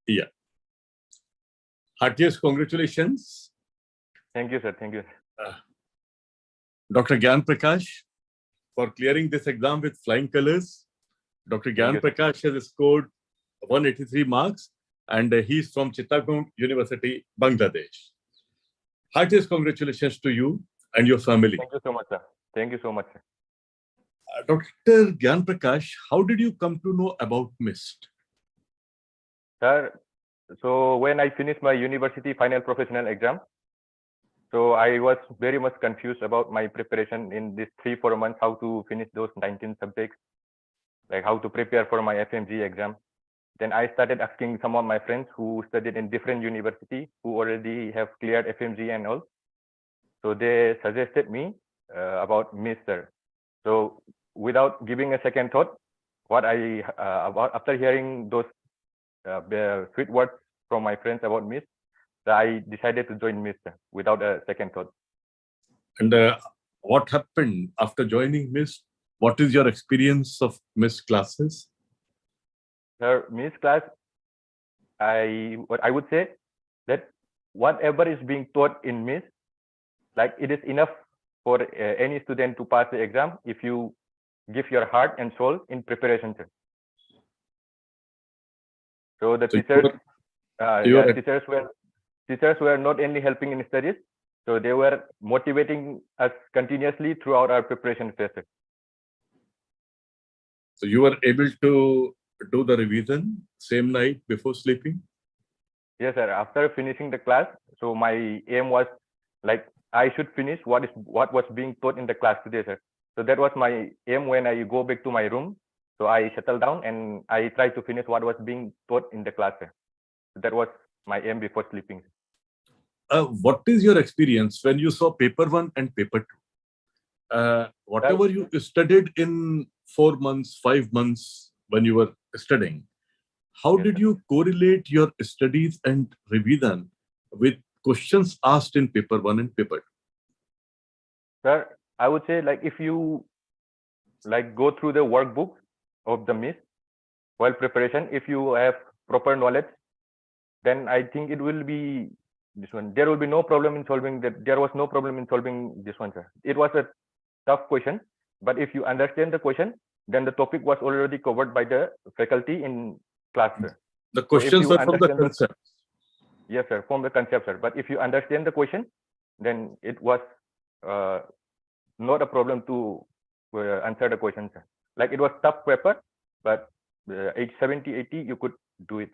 Yeah. Heartiest congratulations. Thank you, sir. Thank you. Dr. Gyanprakash, for clearing this exam with flying colors. Dr. Gyanprakash has scored 183 marks and he's from Chiagong University, Bangladesh. Heartiest congratulations to you and your family. Thank you so much, sir. Thank you so much, sir. Dr. Gyanprakash, how did you come to know about MIST? Sir, so when I finished my university final professional exam, so I was very much confused about my preparation in these 3-4 months, how to finish those 19 subjects, like how to prepare for my FMG exam. Then I started asking some of my friends who studied in different university, who already have cleared FMG and all. So they suggested me about MIST, sir. So without giving a second thought, after hearing those sweet words from my friends about MIST, I decided to join MIST without a second thought. And what happened after joining MIST? What is your experience of MIST classes? Sir, MIST class, I would say that whatever is being taught in MIST, like it is enough for any student to pass the exam if you give your heart and soul in preparation. Sir. So the teachers were not only helping in studies, so they were motivating us continuously throughout our preparation phase. So you were able to do the revision same night before sleeping? Yes, sir. After finishing the class, so my aim was like I should finish what was being taught in the class today, sir. So that was my aim when I go back to my room. So I settle down and I try to finish what was being taught in the class, sir. So that was my aim before sleeping. What is your experience when you saw paper 1 and paper 2? Whatever you studied in 4 months, 5 months when you were studying, how did you correlate your studies and revision with questions asked in paper 1 and paper 2? Sir, I would say like if you like go through the workbook of the MIST while preparation, if you have proper knowledge, then I think it will be this one. There will be no problem in solving that. There was no problem in solving this one, sir. It was a tough question, but if you understand the question, then the topic was already covered by the faculty in class, sir. The questions were from the concept. Yes, sir, from the concept, sir. But if you understand the question, then it was not a problem to answer the question, sir. Like it was tough paper, but 70-80 you could do it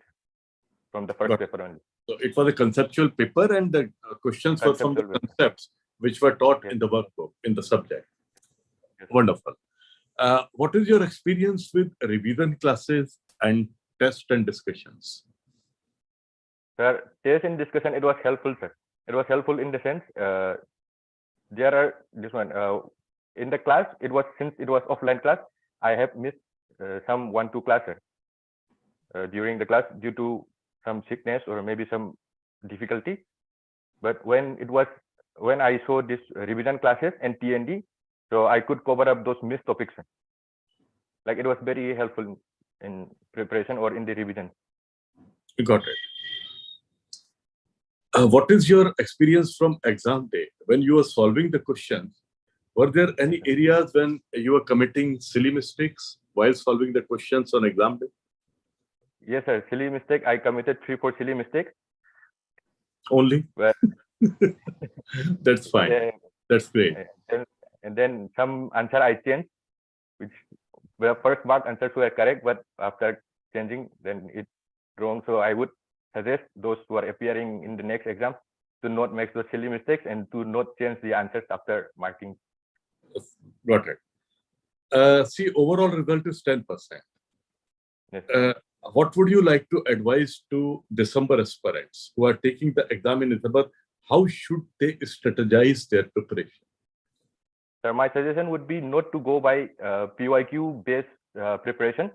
from the first paper only. So it was a conceptual paper and the questions were from the concepts which were taught in the workbook, in the subject. Yes. Wonderful. What is your experience with revision classes and test and discussions? Sir, test and discussion, it was helpful, sir. It was helpful in the sense, there are this one, in the class, since it was offline class, I have missed some 1-2 classes during the class due to some sickness or maybe some difficulty. But when I saw this revision classes and TND, so I could cover up those missed topics. Like it was very helpful in preparation or in the revision. You got it. What is your experience from exam day? When you were solving the questions, were there any areas when you were committing silly mistakes while solving the questions on exam day? Yes, sir. Silly mistake. I committed 3-4 silly mistakes. Only? Well, that's fine. That's great. And then some answer I changed, which the first mark answers were correct, but after changing, then it's wrong. So I would suggest those who are appearing in the next exam to not make those silly mistakes and to not change the answers after marking. Got it. See, overall result is 10%. Yes. What would you like to advise to December aspirants who are taking the exam in December? How should they strategize their preparation? Sir, my suggestion would be not to go by PYQ based preparation.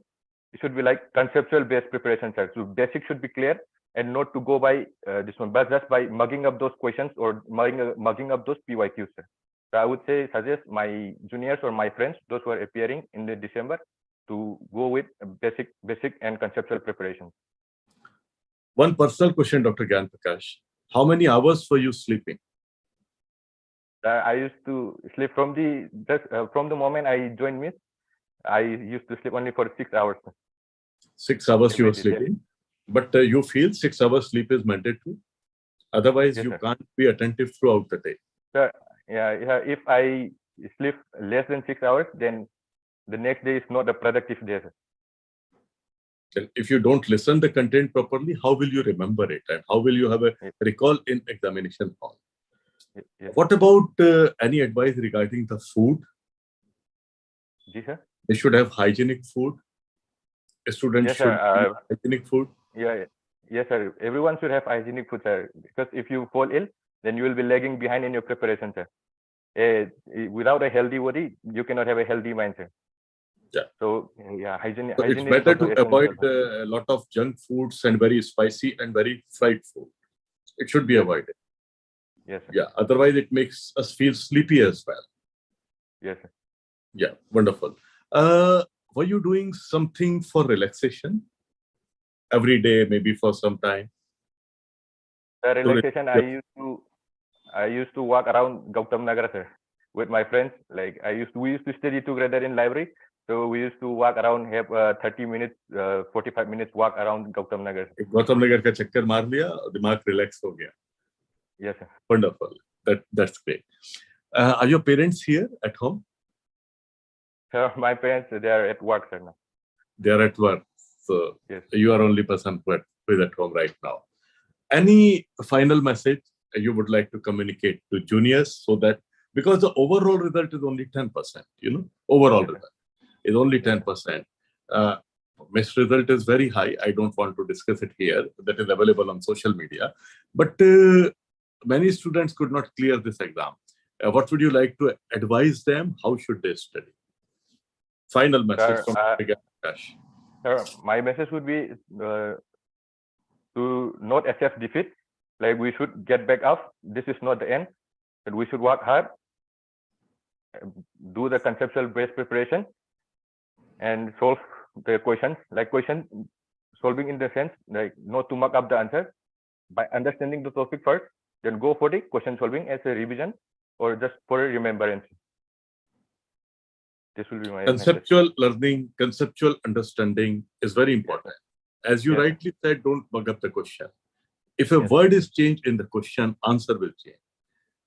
It should be like conceptual based preparation, sir. So basic should be clear and not to go by this one, but just by mugging up those questions or mugging up those PYQs, sir. So I would suggest my juniors or my friends, those who are appearing in the December, to go with basic and conceptual preparation. One personal question, Dr. Gyanprakash. How many hours were you sleeping? I used to sleep from the moment I joined MIS. I used to sleep only for 6 hours. 6 hours you were Every day, yes. sleeping, but you feel 6 hours sleep is mandatory. Otherwise, Yes, you sir. can't be attentive throughout the day. Sir, yeah, if I sleep less than 6 hours, then the next day is not a productive day, sir. Then if you don't listen the content properly, how will you remember it, and how will you have a Yes. recall in examination hall? Yes, What about any advice regarding the food? yes, sir. They should have hygienic food. Students Yes, sir. should eat hygienic food. Yeah, yes, sir. Everyone should have hygienic food, sir. Because if you fall ill, then you will be lagging behind in your preparation, sir. Without a healthy body, you cannot have a healthy mind, sir. Yeah. So yeah, hygiene. So it's Hygiene is better also to avoid essential. a lot of junk foods and very spicy and very fried food. It should be Yes. avoided. Yes, sir. Yeah. Otherwise, it makes us feel sleepy as well. Yes, sir. Yeah. Wonderful. Were you doing something for relaxation every day, maybe for some time? The relaxation, I used to walk around Gautam Nagar, sir, with my friends. Like we used to study together in library. So we used to walk around, have 30 minutes, 45 minutes walk around Gautam Nagar. एक गौतम नगर का चक्कर मार लिया, दिमाग relax हो गया. Yes, sir. Wonderful. That's great. Are your parents here at home? So my parents, they are at work, sir, now. They are at work. So Yes. you are only person who is at home right now. Any final message you would like to communicate to juniors, so that, because the overall result is only 10%, overall Yes, result is only 10%. Missed result is very high. I don't want to discuss it here. That is available on social media. But many students could not clear this exam. What would you like to advise them? How should they study? Final message from Gyanprakash. Sir, my message would be to not accept defeat. Like we should get back up. This is not the end. But we should work hard, do the conceptual based preparation, and solve the questions. Like question solving in the sense, like not to mark up the answer. By understanding the topic first, then go for the question solving as a revision or just for a remembrance. This will be my conceptual message. learning, conceptual understanding is very important. As you Yes. rightly said, don't bug up the question. If a Yes. word is changed in the question, answer will change.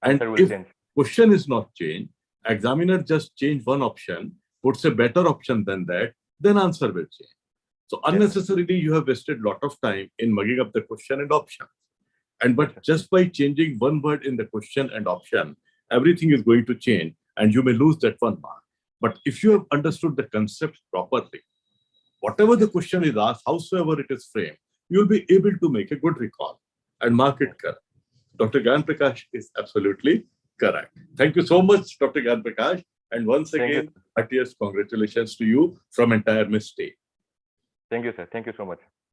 And Answer will if change. question is not changed, examiner just change one option, puts a better option than that, then answer will change. So unnecessarily, you have wasted a lot of time in mugging up the question and option. But just by changing one word in the question and option, everything is going to change and you may lose that 1 mark. But if you have understood the concept properly, whatever the question is asked, howsoever it is framed, you will be able to make a good recall and mark it correct. Dr. Gyanprakash is absolutely correct. Thank you so much, Dr. Gyanprakash. And once again, heartiest congratulations to you from entire MIS team. Thank you, sir. Thank you so much.